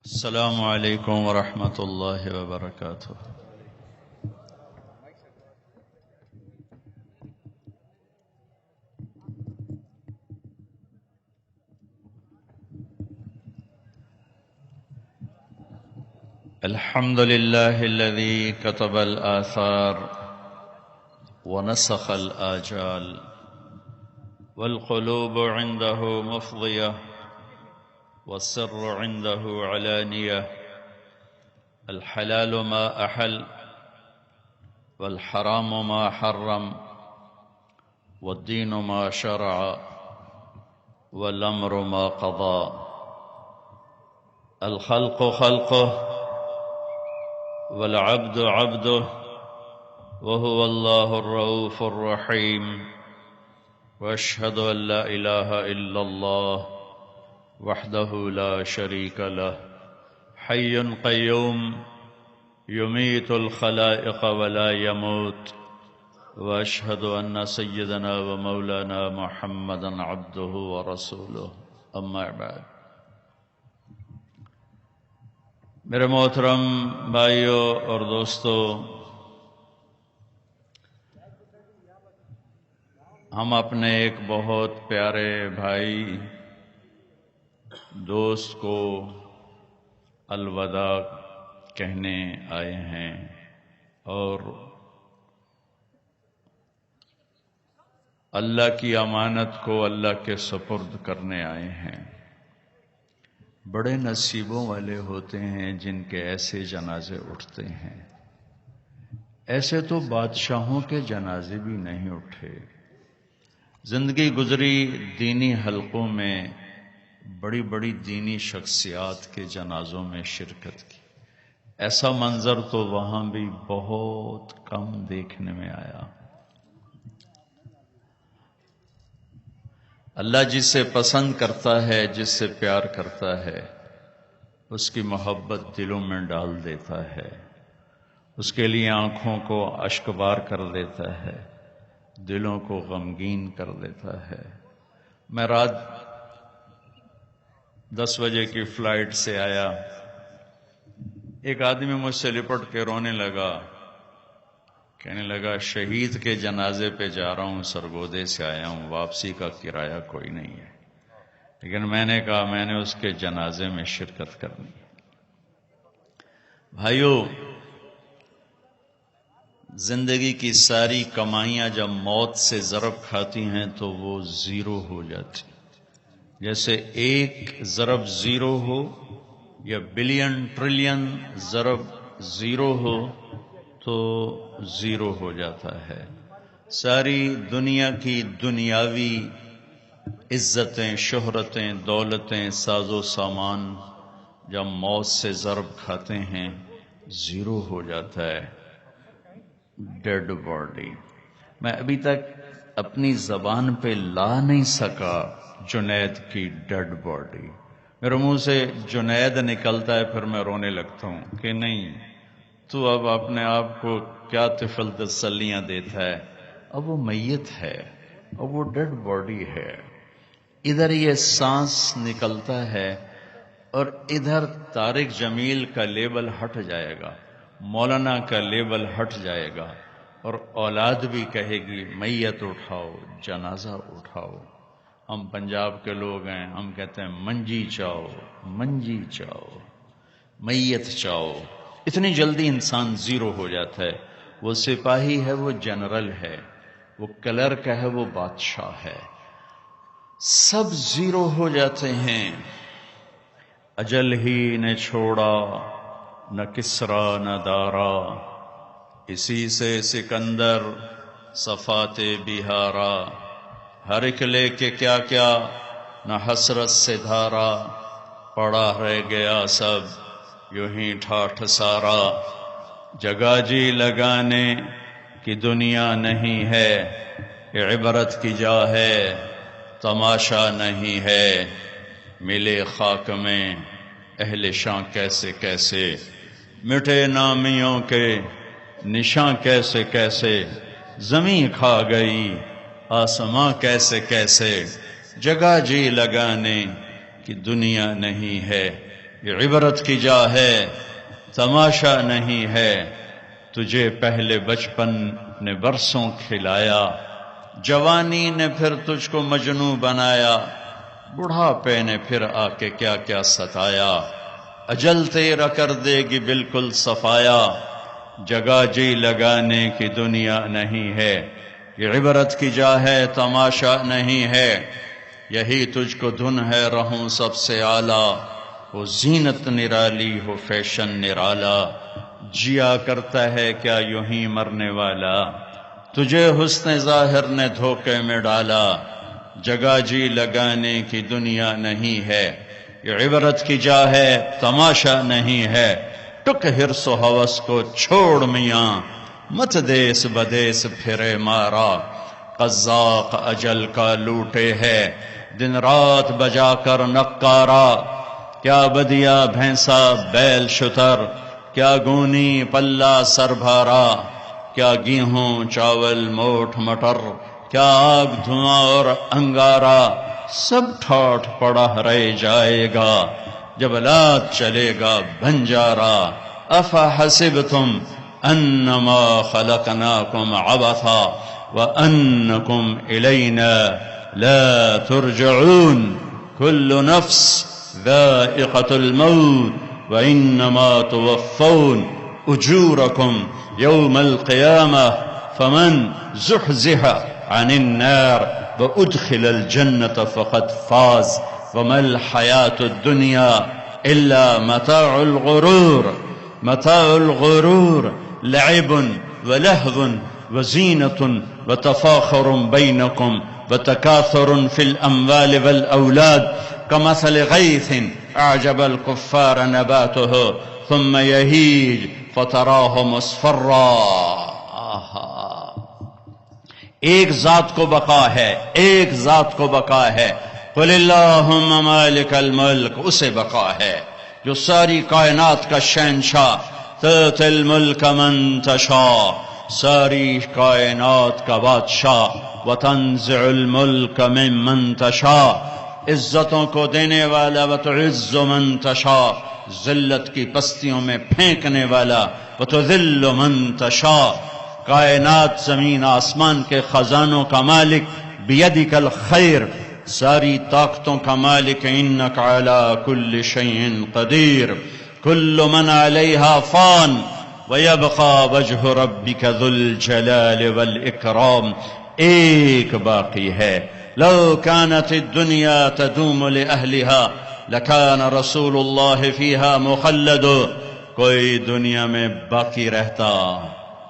السلام علیکم ورحمۃ اللہ وبرکاتہ۔ الحمد للہ الذی کتب الآثار ونسخ الآجال والقلوب عنده مفضیہ والسر عنده علانیہ الحلال ما أحل والحرام ما حرم والدين ما شرع والأمر ما قضى الخلق خلقه والعبد عبده وهو الله الرؤوف الرحيم وأشهد أن لا إله إلا الله وحده لا شريك له حي قيوم يميت الخلائق ولا يموت وأشهد أن سيدنا ومولانا محمدا عبده ورسوله أما بعد۔ میرے محترم بھائیوں اور دوستو، ہم اپنے ایک بہت پیارے بھائی دوست کو الوداع کہنے آئے ہیں اور اللہ کی امانت کو اللہ کے سپرد کرنے آئے ہیں۔ بڑے نصیبوں والے ہوتے ہیں جن کے ایسے جنازے اٹھتے ہیں۔ ایسے تو بادشاہوں کے جنازے بھی نہیں اٹھے۔ زندگی گزری دینی حلقوں میں، بڑی بڑی دینی شخصیات کے جنازوں میں شرکت کی، ایسا منظر تو وہاں بھی بہت کم دیکھنے میں آیا۔ اللہ جس سے پسند کرتا ہے، جس سے پیار کرتا ہے، اس کی محبت دلوں میں ڈال دیتا ہے، اس کے لیے آنکھوں کو اشکبار کر دیتا ہے، دلوں کو غمگین کر دیتا ہے۔ میں رات 10 بجے کی فلائٹ سے آیا، ایک آدمی مجھ سے لپٹ کے رونے لگا، کہنے لگا شہید کے جنازے پہ جا رہا ہوں، سرگودے سے آیا ہوں، واپسی کا کرایہ کوئی نہیں ہے، لیکن میں نے کہا میں نے اس کے جنازے میں شرکت کرنی ہے۔ بھائیو، زندگی کی ساری کمائیاں جب موت سے ضرب کھاتی ہیں تو وہ زیرو ہو جاتی، جیسے ایک ضرب زیرو ہو یا بلین ٹریلین ضرب زیرو ہو تو زیرو ہو جاتا ہے۔ ساری دنیا کی دنیاوی عزتیں، شہرتیں، دولتیں، ساز و سامان جب موت سے ضرب کھاتے ہیں زیرو ہو جاتا ہے۔ ڈیڈ باڈی، میں ابھی تک اپنی زبان پہ لا نہیں سکا جنید کی ڈیڈ باڈی۔ میرے منہ سے جنید نکلتا ہے، پھر میں رونے لگتا ہوں کہ نہیں، تو اب اپنے آپ کو کیا طفل تسلیاں دیتا ہے، اب وہ میت ہے، اب وہ ڈیڈ باڈی ہے۔ ادھر یہ سانس نکلتا ہے اور ادھر طارق جمیل کا لیبل ہٹ جائے گا، مولانا کا لیبل ہٹ جائے گا، اور اولاد بھی کہے گی میت اٹھاؤ، جنازہ اٹھاؤ۔ ہم پنجاب کے لوگ ہیں، ہم کہتے ہیں منجی چاؤ، منجی چاؤ، میت چاؤ۔ اتنی جلدی انسان زیرو ہو جاتا ہے۔ وہ سپاہی ہے، وہ جنرل ہے، وہ کلرک ہے، وہ بادشاہ ہے، سب زیرو ہو جاتے ہیں۔ اجل ہی نے چھوڑا نہ کسرا نہ دارا، اسی سے سکندر صفات بہارا، ہر ایک لے کے کیا کیا نہ حسرت سے دھارا، پڑا رہ گیا سب یوں ہی ٹھاٹھ سارا۔ جگہ جی لگانے کی دنیا نہیں ہے، یہ عبرت کی جا ہے، تماشا نہیں ہے۔ ملے خاک میں اہل شاں کیسے کیسے، مٹے نامیوں کے نشاں کیسے کیسے، زمین کھا گئی آسماں کیسے کیسے، جگہ جی لگانے کی دنیا نہیں ہے، یہ عبرت کی جا ہے، تماشا نہیں ہے۔ تجھے پہلے بچپن نے برسوں کھلایا، جوانی نے پھر تجھ کو مجنوں بنایا، بڑھاپے نے پھر آ کے کیا کیا ستایا۔ اجل تیرا کر دے گی بالکل صفایا، جگہ جی لگانے کی دنیا نہیں ہے۔ یہ عبرت کی جا ہے، تماشا نہیں ہے۔ یہی تجھ کو دھن ہے رہوں سب سے اعلیٰ، وہ زینت نرالی ہو فیشن نرالا، جیا کرتا ہے کیا یوں ہی مرنے والا، تجھے حسن ظاہر نے دھوکے میں ڈالا، جگہ جی لگانے کی دنیا نہیں ہے۔ یہ عبرت کی جا ہے، تماشا نہیں ہے۔ ٹک حرص و ہوس کو چھوڑ میاں، مت دیس بدیس پھرے مارا، قزاق اجل کا لوٹے ہے، دن رات بجا کر نقارا، کیا بدیا بھینسا بیل شتر، کیا گونی پلہ سر بھارا، کیا گیہوں چاول موٹ مٹر، کیا آگ دھواں اور انگارا، سب ٹھاٹھ پڑا رہ جائے گا، جب لات چلے گا بنجارا۔ افحسبتم انما خلقناکم عبثا وانکم الینا لا ترجعون، كل نفس ذائقة الموت وإنما توفون أجوركم يوم القيامة فمن زحزح عن النار وأدخل الجنة فقد فاز وما الحياة الدنيا إلا متاع الغرور، متاع الغرور لعب ولهو وزينة وتفاخر بينكم وتكاثر في الأموال والأولاد كمثل غيث أعجب الكفار نباته ثم يهيج فتراه مصفرا۔ ایک ذات کو بقا ہے، ایک ذات کو بقا ہے، قل اللہم مالک الملک، اسے بقا ہے جو ساری کائنات کا شہنشاہ، تؤتی الملک من تشاء، ساری کائنات کا بادشاہ، وتنزع الملک ممن تشاء، عزتوں کو دینے والا، وتعز من تشاء، ذلت کی پستیوں میں پھینکنے والا، وتذل من تشاء، کائنات زمین آسمان کے خزانوں کا مالک، بیدک الخیر، ساری طاقتوں کا مالک، انک علی کل شیء قدیر، کل من علیہا فان ویبقى وجہ ربک ذو الجلال والاکرام۔ ایک باقی ہے، لو كانت الدنيا تدوم لأهلها لكان رسول الله فيها مخلد، کوئی دنیا میں باقی رہتا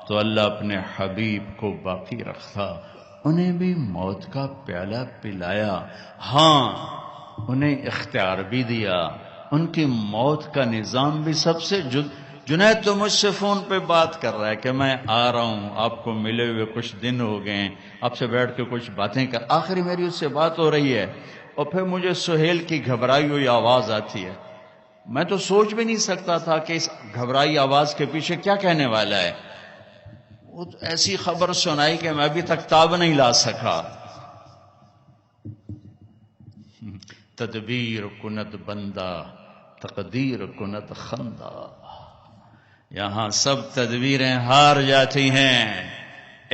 تو اللہ اپنے حبیب کو باقی رکھتا۔ انہیں بھی موت کا پیالہ پلایا، ہاں انہیں اختیار بھی دیا، ان کی موت کا نظام بھی سب سے جنید تو مجھ سے فون پہ بات کر رہا ہے کہ میں آ رہا ہوں، آپ کو ملے ہوئے کچھ دن ہو گئے، آپ سے بیٹھ کے کچھ باتیں کر، آخری میری اس سے بات ہو رہی ہے، اور پھر مجھے سہیل کی گھبرائی ہوئی آواز آتی ہے۔ میں تو سوچ بھی نہیں سکتا تھا کہ اس گھبرائی آواز کے پیچھے کیا کہنے والا ہے۔ وہ ایسی خبر سنائی کہ میں ابھی تک تاب نہیں لا سکا۔ تدبیر کند بندہ، تقدیر کند خندہ، یہاں سب تدبیریں ہار جاتی ہیں،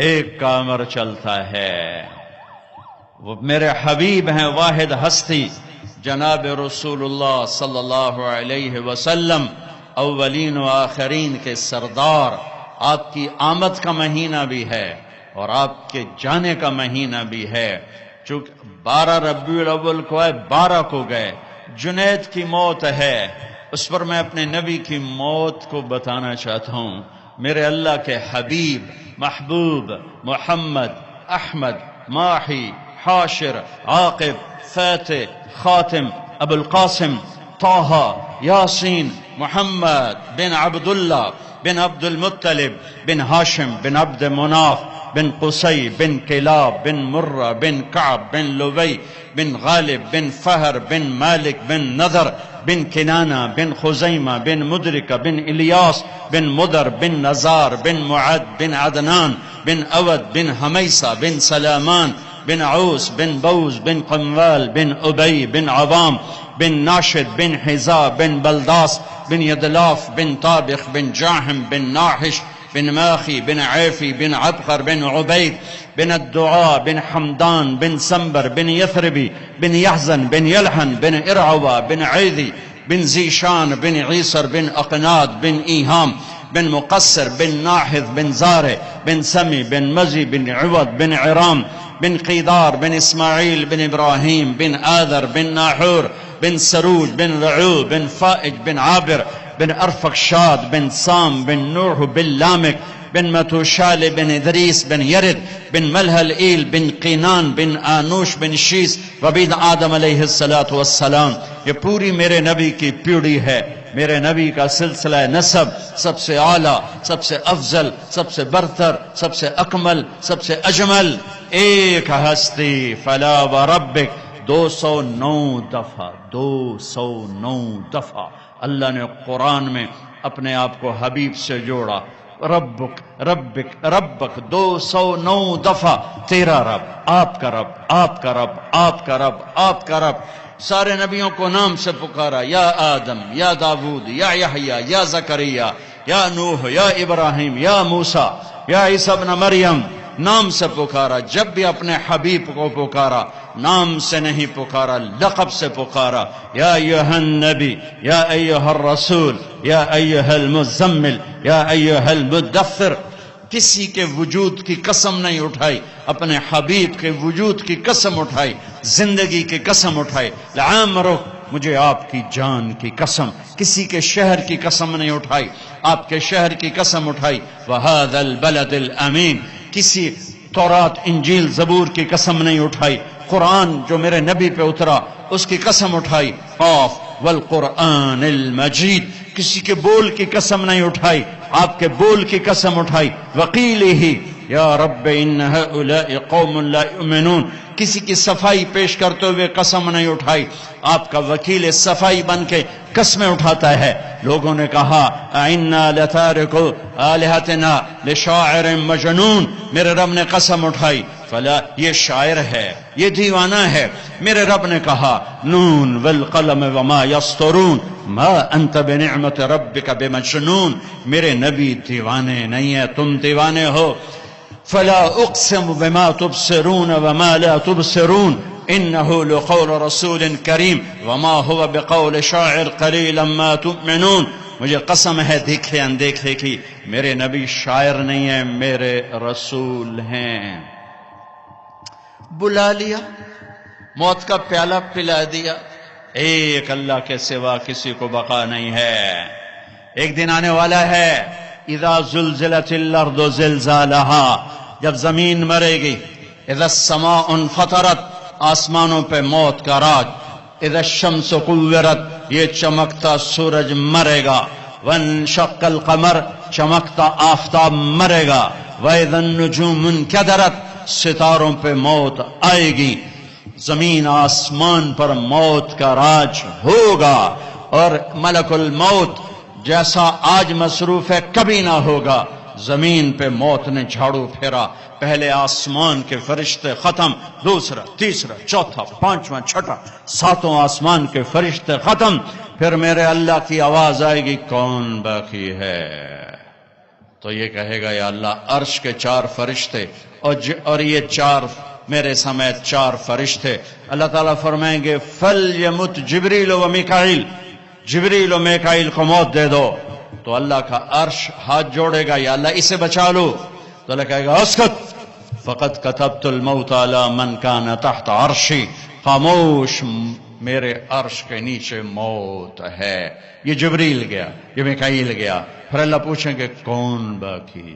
ایک کا امر چلتا ہے، وہ میرے حبیب ہیں، واحد ہستی جناب رسول اللہ صلی اللہ علیہ وسلم، اولین و آخرین کے سردار۔ آپ کی آمد کا مہینہ بھی ہے اور آپ کے جانے کا مہینہ بھی ہے، چونکہ 12 ربیع الاول کو ہے، 12 کو گئے۔ جنید کی موت ہے، اس پر میں اپنے نبی کی موت کو بتانا چاہتا ہوں۔ میرے اللہ کے حبیب، محبوب، محمد، احمد، ماحی، حاشر، عاقب، فاتح، خاتم، ابو القاسم، طه، یاسین، محمد بن عبداللہ بن عبد المطلب بن ہاشم بن عبد مناف بن قصی بن کلاب بن مرہ بن کعب بن لبی بن غالب بن فہر بن مالک بن نضر بن کنانہ بن خزیمہ بن مدرکہ بن الیاس بن مدر بن نزار بن معد بن عدنان بن اود بن حمیسہ بن سلامان بن عوس بن بوز بن قموال بن ابی بن عوام بن ناشد بن حذاء بن بلداس بن يدلاف بن طابخ بن جاحم بن ناحش بن ماخي بن عيفي بن عبقر بن عبيد بن الدعاء بن حمدان بن سنبر بن يثربي بن يحزن بن يلحن بن إرعوى بن عيذي بن زيشان بن عيسر بن أقناد بن إيهام بن مقصر بن ناحذ بن زارع بن سمي بن مزي بن عوض بن عرام بن قيدار بن إسماعيل بن إبراهيم بن آذر بن ناحور بن سروج بن رعو بن فائج بن عابر بن أرفقشاد بن سام بن نوح بن لامك بن متوشال بن إدريس بن يرد بن ملهلئيل بن قینان بن آنوش بن شیس وبید آدم علیہ السلام. یہ پوری میرے نبی کی پیڑھی ہے. میرے نبی کا سلسلہ نسب سب سے اعلیٰ، سب سے افضل، سب سے برتر، سب سے اکمل، سب سے اجمل ایک ہستی. فلا وربک 209 دفعہ 209 دفعہ اللہ نے قرآن میں اپنے آپ کو حبیب سے جوڑا. ربک ربک ربک 209 دفعہ. تیرا رب، آپ کا رب، آپ کا رب، آپ کا رب، آپ کا رب. سارے نبیوں کو نام سے پکارا. یا آدم، یا داود، یا یحییٰ، یا زکریا، یا نوح، یا ابراہیم، یا موسیٰ، یا عیسیٰ ابن مریم. نام سے پکارا. جب بھی اپنے حبیب کو پکارا نام سے نہیں پکارا، لقب سے پکارا. یا ایھا النبی، یا ایھا الرسول، یا ایھا المزمل، یا ایھا المدثر. کسی کے وجود کی قسم نہیں اٹھائی، اپنے حبیب کے وجود کی قسم اٹھائی، زندگی کی قسم اٹھائی. لعمرک، مجھے آپ کی جان کی قسم. کسی کے شہر کی قسم نہیں اٹھائی، آپ کے شہر کی قسم اٹھائی. وہذا البلد الامین. کسی تورات انجیل زبور کی قسم نہیں اٹھائی. قرآن جو میرے نبی پہ اترا اس کی قسم اٹھائی. قاف والقرآن المجید. کسی کے بول کی قسم نہیں اٹھائی، آپ کے بول کی قسم اٹھائی. وقیلہ یا رب ان ہؤلاء قوم لا یؤمنون. کسی کی صفائی پیش کرتے ہوئے قسم نہیں اٹھائی، آپ کا وکیل صفائی بن کے قسمیں اٹھاتا ہے. لوگوں نے کہا انا لتارکو آلہتنا لشاعر مجنون. میرے رب نے قسم اٹھائی، فلا، یہ شاعر ہے، یہ دیوانہ ہے. میرے رب نے کہا نون والقلم وما یسطرون ما انت بنعمت ربک بمجنون. میرے نبی دیوانے نہیں ہیں، تم دیوانے ہو. فلا اقسم بما تبصرون وما لا تبصرون انه لقول رسول کریم وما هو بقول شاعر قلیلا ما تؤمنون. مجھے قسم ہے دیکھے اندیکھے کی، میرے نبی شاعر نہیں ہیں، میرے رسول ہیں. بلا لیا، موت کا پیالہ پلا دیا. ایک اللہ کے سوا کسی کو بقا نہیں ہے. ایک دن آنے والا ہے اذا زلزلت الارض زلزالها، جب زمین مرے گی. اذا السماء انفطرت، آسمانوں پہ موت کا راج. اذا الشمس قورت، یہ چمکتا سورج مرے گا. وانشق القمر، چمکتا آفتاب مرے گا. واذا النجوم انکدرت، ستاروں پہ موت آئے گی. زمین آسمان پر موت کا راج ہوگا، اور ملک الموت جیسا آج مصروف ہے کبھی نہ ہوگا. زمین پہ موت نے جھاڑو پھیرا. پہلے آسمان کے فرشتے ختم، دوسرا، تیسرا، چوتھا، پانچواں، چھٹا، ساتوں آسمان کے فرشتے ختم. پھر میرے اللہ کی آواز آئے گی کون باقی ہے؟ تو یہ کہے گا یا اللہ عرش کے 4 فرشتے اور یہ 4 میرے سمیت 4 فرشتے. اللہ تعالیٰ فرمائیں گے فلیمت جبریل و میکائیل، جبریل و میکائیل کو موت دے دو. تو اللہ کا عرش ہاتھ جوڑے گا یا اللہ اسے بچا لو. تو اللہ کہے گا اسکت فقد کتبت الموت علی من کان تحت عرشی. خاموش، میرے عرش کے نیچے موت ہے. یہ جبریل گیا، یہ میکائیل گیا. پھر اللہ پوچھیں گے کون باقی؟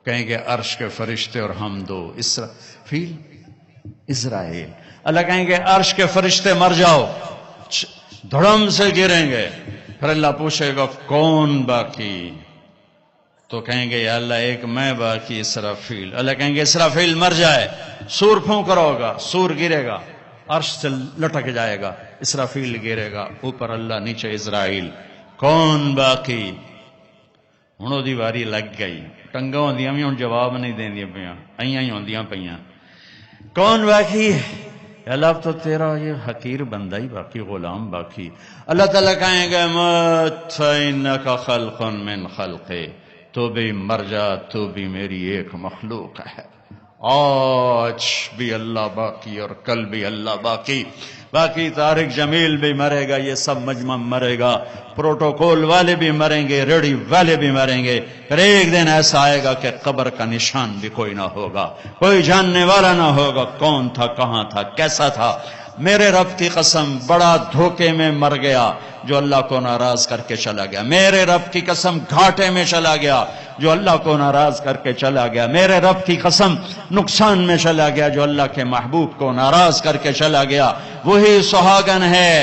کہیں گے عرش کے فرشتے اور ہم 2، اسرافیل، اسرائیل. اللہ کہیں گے عرش کے فرشتے مر جاؤ، دھڑم سے گریں گے. پھر اللہ پوچھے گا کون باقی؟ تو کہیں گے یا اللہ ایک میں باقی، اسرافیل. اللہ کہیں گے اسرافیل مر جائے، سور پھونک رہا ہوگا، سور گرے گا، عرش سے لٹک جائے گا، اسرافیل گرے گا، اوپر اللہ، نیچے اسرائیل. کون باقی؟ ہن دی واری لگ گئی. ٹنگاں ہوندیاں بھی ہن جواب نہیں دیندیاں پیاں، ایاں ہی ہوندیاں پیاں. کون باقی؟ اللہ اب تو تیرا یہ حقیر بندہ ہی باقی، غلام باقی. اللہ تعالیٰ کہیں گے مت فإنک خلق من خلقی، تو بھی مر جا، تو بھی میری ایک مخلوق ہے. آج بھی اللہ باقی اور کل بھی اللہ باقی. باقی طارق جمیل بھی مرے گا، یہ سب مجمع مرے گا، پروٹوکول والے بھی مریں گے، ریڈی والے بھی مریں گے. پھر ایک دن ایسا آئے گا کہ قبر کا نشان بھی کوئی نہ ہوگا، کوئی جاننے والا نہ ہوگا کون تھا، کہاں تھا، کیسا تھا. میرے رب کی قسم بڑا دھوکے میں مر گیا جو اللہ کو ناراض کر کے چلا گیا. میرے رب کی قسم گھاٹے میں چلا گیا جو اللہ کو ناراض کر کے چلا گیا. میرے رب کی قسم نقصان میں چلا گیا جو اللہ کے محبوب کو ناراض کر کے چلا گیا. وہی سہاگن ہے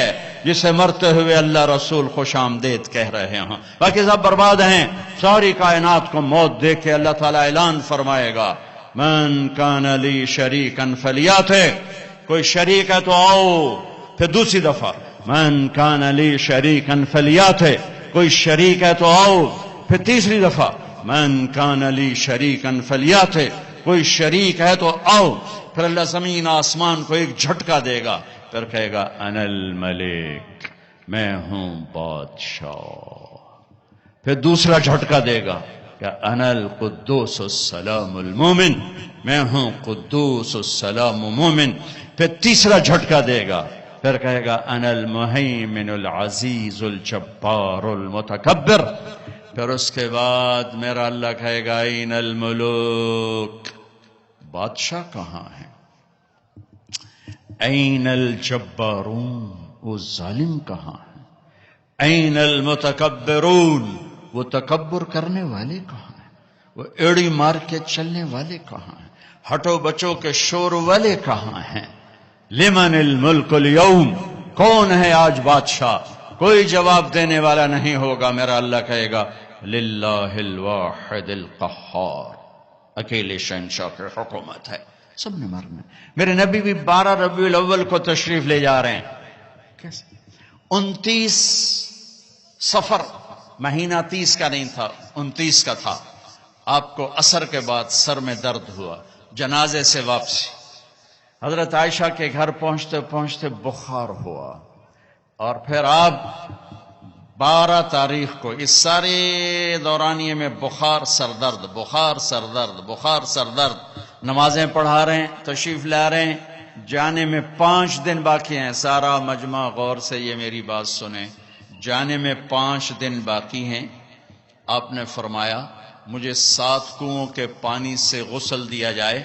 جسے مرتے ہوئے اللہ رسول خوش آمدید کہہ رہے ہیں. باقی سب برباد ہیں. ساری کائنات کو موت دے کے اللہ تعالیٰ اعلان فرمائے گا من کان لی شریکا فلیاتہ، کوئی شریک ہے تو آؤ. پھر دوسری دفعہ من کان لی شریکا فلیاتہ، کوئی شریک ہے تو آؤ. پھر تیسری دفعہ من کان لی شریکا فلیاتہ، کوئی شریک ہے تو آؤ. پھر اللہ زمین آسمان کو ایک جھٹکا دے گا، پھر کہے گا انا الملک، میں ہوں بادشاہ. پھر دوسرا جھٹکا دے گا کہ انا القدوس السلام المومن، میں ہوں قدوس السلام مومن. پھر تیسرا جھٹکا دے گا، پھر کہے گا انا المہیمن العزیز الجبار المتکبر. پھر اس کے بعد میرا اللہ کہے گا این الملوک، بادشاہ کہاں ہے؟ این الجبارون، وہ ظالم کہاں ہے؟ این المتکبرون، وہ تکبر کرنے والے کہاں ہیں؟ وہ ایڑی مار کے چلنے والے کہاں ہیں؟ ہٹو بچو کے شور والے کہاں ہیں؟ لمن الملک اليوم، کون ہے آج بادشاہ؟ کوئی جواب دینے والا نہیں ہوگا. میرا اللہ کہے گا للہ الواحد القہار، اکیلے شہنشاہ کی حکومت ہے. سب نے مرنا. میرے نبی بھی 12 ربیع الاول کو تشریف لے جا رہے ہیں. کیسے؟ 29 صفر، مہینہ 30 کا نہیں تھا، 29 کا تھا. آپ کو عصر کے بعد سر میں درد ہوا، جنازے سے واپسی. حضرت عائشہ کے گھر پہنچتے پہنچتے بخار ہوا، اور پھر آپ 12 تاریخ کو اس سارے دورانیے میں بخار سردرد، بخار سردرد، بخار سردرد. نمازیں پڑھا رہے ہیں، تشریف لا رہے ہیں، جانے میں 5 دن باقی ہیں. سارا مجمع غور سے یہ میری بات سنیں، جانے میں 5 دن باقی ہیں. آپ نے فرمایا مجھے 7 کنوؤں کے پانی سے غسل دیا جائے.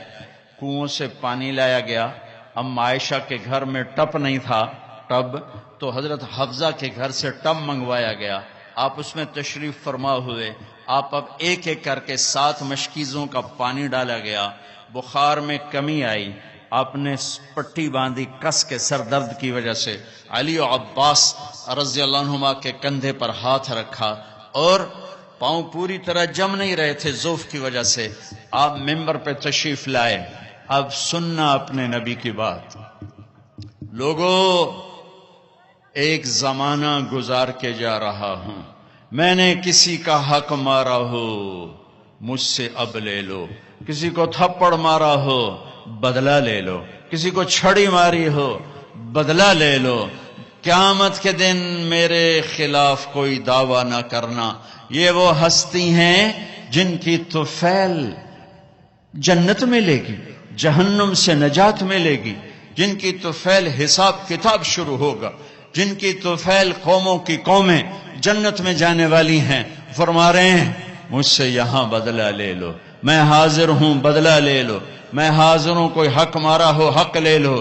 کنوؤں سے پانی لایا گیا. اب عائشہ کے گھر میں ٹب نہیں تھا، ٹب تو حضرت حفصہ کے گھر سے ٹب منگوایا گیا. آپ اس میں تشریف فرما ہوئے. آپ اب ایک ایک کر کے 7 مشکیزوں کا پانی ڈالا گیا. بخار میں کمی آئی. آپ نے پٹی باندھی کس کے سر درد کی وجہ سے. علی و عباس رضی اللہ عنہما کے کندھے پر ہاتھ رکھا، اور پاؤں پوری طرح جم نہیں رہے تھے ضعف کی وجہ سے. آپ ممبر پہ تشریف لائے. اب سننا اپنے نبی کی بات. لوگوں، ایک زمانہ گزار کے جا رہا ہوں. میں نے کسی کا حق مارا ہو، مجھ سے اب لے لو. کسی کو تھپڑ مارا ہو، بدلہ لے لو. کسی کو چھڑی ماری ہو، بدلہ لے لو. قیامت کے دن میرے خلاف کوئی دعویٰ نہ کرنا. یہ وہ ہستی ہیں جن کی طفیل جنت ملے گی، جہنم سے نجات ملے گی. جن کی طفیل حساب کتاب شروع ہوگا، جن کی طفیل قوموں کی قومیں جنت میں جانے والی ہیں. فرما رہے ہیں مجھ سے یہاں بدلہ لے لو، میں حاضر ہوں، بدلہ لے لو. میں حاضر ہوں، کوئی حق مارا ہو حق لے لو.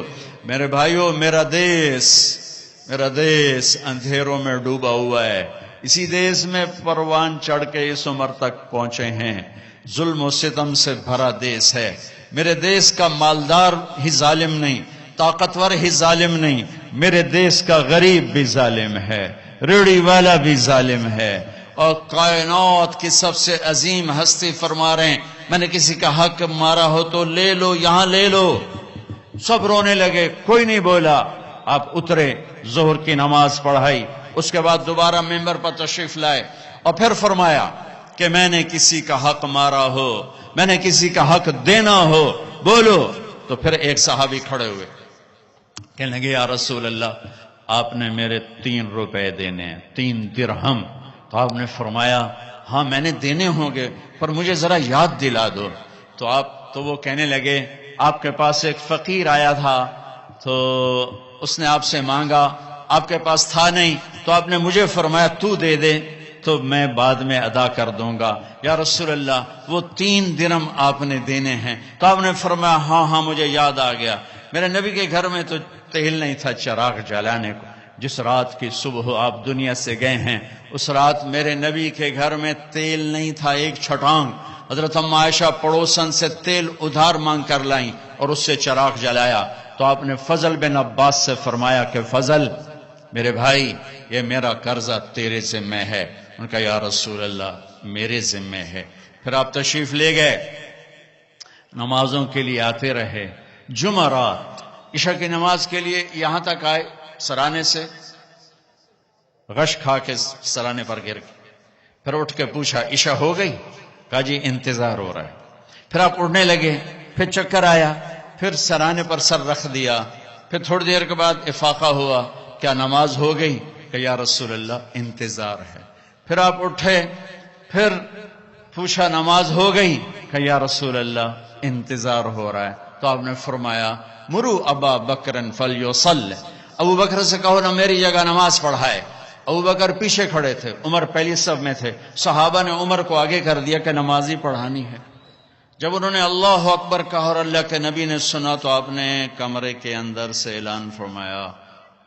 میرے بھائیوں، میرا دیس اندھیروں میں ڈوبا ہوا ہے. اسی دیس میں پروان چڑھ کے اس عمر تک پہنچے ہیں. ظلم و ستم سے بھرا دیس ہے. میرے دیس کا مالدار ہی ظالم نہیں، طاقتور ہی ظالم نہیں، میرے دیس کا غریب بھی ظالم ہے، ریڑھی والا بھی ظالم ہے. اور کائنات کی سب سے عظیم ہستی فرما رہے ہیں میں نے کسی کا حق مارا ہو تو لے لو، یہاں لے لو. سب رونے لگے، کوئی نہیں بولا. آپ اترے، ظہر کی نماز پڑھائی، اس کے بعد دوبارہ ممبر پر تشریف لائے، اور پھر فرمایا کہ میں نے کسی کا حق مارا ہو، میں نے کسی کا حق دینا ہو، بولو. تو پھر ایک صحابی کھڑے ہوئے، کہنے لگے یا رسول اللہ آپ نے میرے 3 روپے دینے ہیں، 3 درہم. تو آپ نے فرمایا ہاں میں نے دینے ہوں گے پر مجھے ذرا یاد دلا دو. تو وہ کہنے لگے آپ کے پاس ایک فقیر آیا تھا تو اس نے آپ سے مانگا، آپ کے پاس تھا نہیں تو آپ نے مجھے فرمایا تو دے دے تو میں بعد میں ادا کر دوں گا. یا رسول اللہ وہ 3 درہم آپ نے دینے ہیں. تو آپ نے فرمایا ہاں مجھے یاد آ گیا، میرے نبی کے گھر میں تو تیل نہیں تھا چراغ جلانے کو. جس رات کی صبح آپ دنیا سے گئے ہیں اس رات میرے نبی کے گھر میں تیل نہیں تھا ایک چھٹانگ. حضرت ام عائشہ پڑوسن سے تیل ادھار مانگ کر لائیں اور اس سے چراغ جلایا. تو آپ نے فضل بن عباس سے فرمایا کہ فضل میرے بھائی یہ میرا قرضہ تیرے ذمہ ہے. ان کا یا رسول اللہ میرے ذمہ ہے. پھر آپ تشریف لے گئے، نمازوں کے لیے آتے رہے. جمعرات عشاء کی نماز کے لیے یہاں تک آئے، سرانے سے غش کھا کے سرانے پر گر گئے. پھر اٹھ کے پوچھا عشاء ہو گئی؟ کہا جی انتظار ہو رہا ہے. پھر آپ اڑنے لگے، پھر چکر آیا، پھر سرانے پر سر رکھ دیا. پھر تھوڑی دیر کے بعد افاقہ ہوا، کیا نماز ہو گئی؟ کہ یا رسول اللہ انتظار ہے. پھر آپ اٹھے، پھر پوچھا نماز ہو گئی؟ کہ یا رسول اللہ انتظار ہو رہا ہے. تو آپ نے فرمایا مرو ابا بکرن فلیصلی، ابو بکر سے کہو نا میری جگہ نماز پڑھائے. ابو بکر پیچھے کھڑے تھے، عمر پہلی صف میں تھے. صحابہ نے عمر کو آگے کر دیا کہ نمازی پڑھانی ہے. جب انہوں نے اللہ اکبر کہا اور اللہ کے نبی نے سنا تو آپ نے کمرے کے اندر سے اعلان فرمایا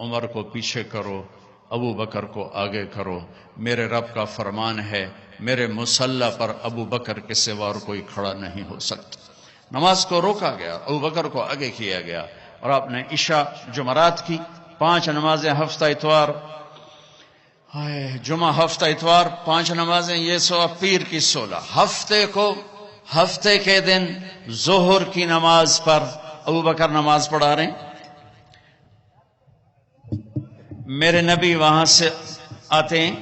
عمر کو پیچھے کرو، ابو بکر کو آگے کرو. میرے رب کا فرمان ہے میرے مصلی پر ابو بکر کے سوا اور کوئی کھڑا نہیں ہو سکتا. نماز کو روکا گیا، ابو بکر کو آگے کیا گیا. اور آپ نے عشاء جمعرات کی 5 نمازیں ہفتہ اتوار، جمعہ ہفتہ اتوار 5 نمازیں، یہ سو پیر کی 16. ہفتے کے دن ظہر کی نماز پر ابو بکر نماز پڑھا رہے ہیں. میرے نبی وہاں سے آتے ہیں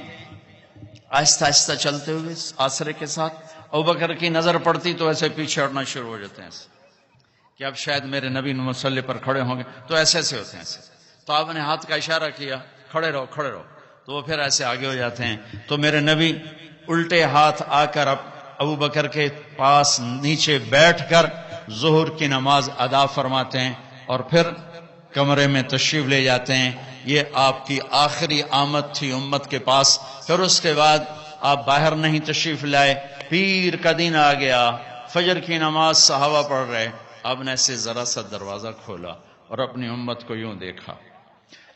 آہستہ آہستہ چلتے ہوئے آسرے کے ساتھ. ابو بکر کی نظر پڑتی تو ایسے پیچھے ہٹنا شروع ہو جاتے ہیں کہ اب شاید میرے نبی مصلی پر کھڑے ہوں گے، تو ایسے ہوتے ہیں. تو آپ نے ہاتھ کا اشارہ کیا کھڑے رہو کھڑے رہو، تو وہ پھر ایسے آگے ہو جاتے ہیں. تو میرے نبی الٹے ہاتھ آ کر ابو بکر کے پاس نیچے بیٹھ کر ظہر کی نماز ادا فرماتے ہیں اور پھر کمرے میں تشریف لے جاتے ہیں. یہ آپ کی آخری آمد تھی امت کے پاس. پھر اس کے بعد آپ باہر نہیں تشریف لائے. پیر کا دن آ گیا، فجر کی نماز صحابہ پڑھ رہے. آپ نے ایسے ذرا سا دروازہ کھولا اور اپنی امت کو یوں دیکھا.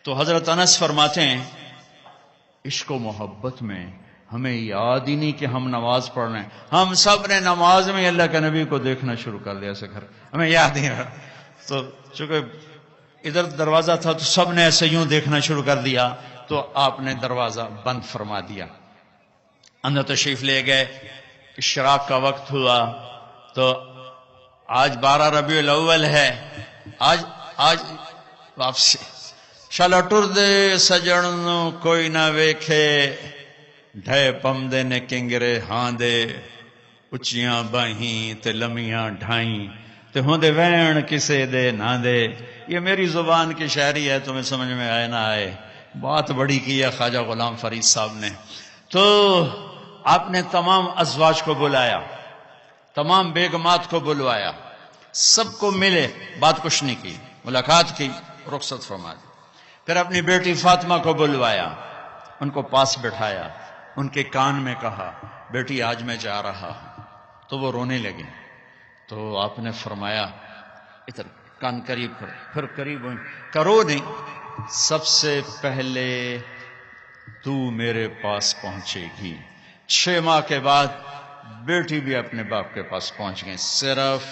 تو حضرت انس فرماتے ہیں عشق و محبت میں ہمیں یاد ہی نہیں کہ ہم نماز پڑھ رہے ہیں. ہم سب نے نماز میں اللہ کے نبی کو دیکھنا شروع کر دیا ایسے گھر، ہمیں یاد ہی رہا. تو چونکہ ادھر دروازہ تھا تو سب نے ایسے یوں دیکھنا شروع کر دیا. تو آپ نے دروازہ بند فرما دیا، اندر تشریف لے گئے. اشراق کا وقت ہوا تو آج 12 ربیع الاول ہے. آج واپسی شالا ٹر دے سجن کوئی نہ ویکھے، ڈھے پمدے نے کنگرے ہاں دے، اچیاں باہیں تے لمیاں ڈھائیں تے ہوندے وین کسے دے نہ دے. یہ میری زبان کی شاعری ہے، تمہیں سمجھ میں آئے نہ آئے. بات بڑی کی ہے خواجہ غلام فرید صاحب نے. تو آپ نے تمام ازواج کو بلایا، تمام بیگمات کو بلوایا، سب کو ملے، بات کچھ نہیں کی، ملاقات کی، رخصت فرما دی. پھر اپنی بیٹی فاطمہ کو بلوایا، ان کو پاس بٹھایا، ان کے کان میں کہا بیٹی آج میں جا رہا ہوں. تو وہ رونے لگی. تو آپ نے فرمایا ادھر کان قریب کرو. پھر قریب ہوئی، کرو نہیں، سب سے پہلے تو میرے پاس پہنچے گی. 6 ماہ کے بعد بیٹی بھی اپنے باپ کے پاس پہنچ گئی، صرف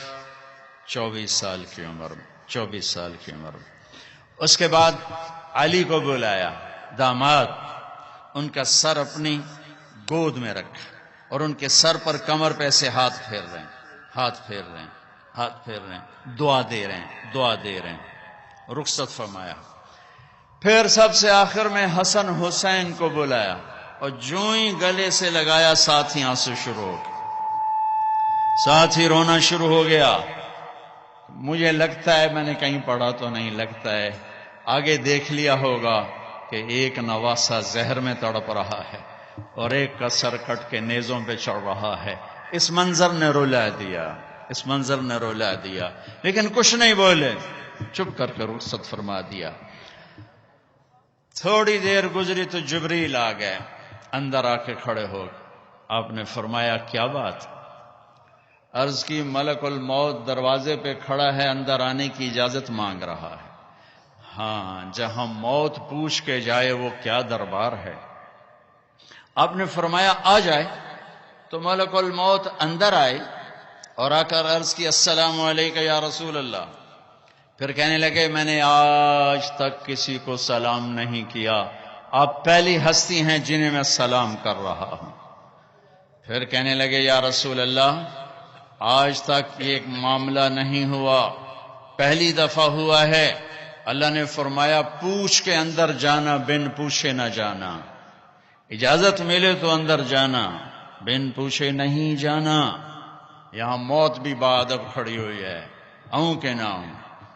24 سال کی عمر میں. 24 سال کی عمر میں. اس کے بعد علی کو بلایا، داماد، ان کا سر اپنی گود میں رکھا اور ان کے سر پر کمر پہ سے ہاتھ پھیر رہے ہیں، دعا دے رہے ہیں. رخصت فرمایا. پھر سب سے آخر میں حسن حسین کو بلایا اور جو ہی گلے سے لگایا ساتھ ہی آنسو شروع ہو گئے، ساتھ ہی رونا شروع ہو گیا. مجھے لگتا ہے، میں نے کہیں پڑھا تو نہیں، لگتا ہے آگے دیکھ لیا ہوگا کہ ایک نواسا زہر میں تڑپ رہا ہے اور ایک کا سر کٹ کے نیزوں پہ چڑھ رہا ہے. اس منظر نے رلا دیا، اس منظر نے رلا دیا، لیکن کچھ نہیں بولے، چپ کر رخصت فرما دیا. تھوڑی دیر گزری تو جبریل آ گئے، اندر آ کے کھڑے ہو. آپ نے فرمایا کیا بات؟ عرض کی ملک الموت دروازے پہ کھڑا ہے، اندر آنے کی اجازت مانگ رہا ہے. ہاں، جہاں موت پوچھ کے جائے وہ کیا دربار ہے. آپ نے فرمایا آ جائے. تو ملک الموت اندر آئے اور آ کر عرض کی السلام علیکم یا رسول اللہ. پھر کہنے لگے میں نے آج تک کسی کو سلام نہیں کیا، آپ پہلی ہستی ہیں جنہیں میں سلام کر رہا ہوں. پھر کہنے لگے یا رسول اللہ آج تک یہ ایک معاملہ نہیں ہوا، پہلی دفعہ ہوا ہے. اللہ نے فرمایا پوچھ کے اندر جانا، بن پوچھے نہ جانا. اجازت ملے تو اندر جانا، بن پوچھے نہیں جانا. یہاں موت بھی بادب کھڑی ہوئی ہے، اوں کے نام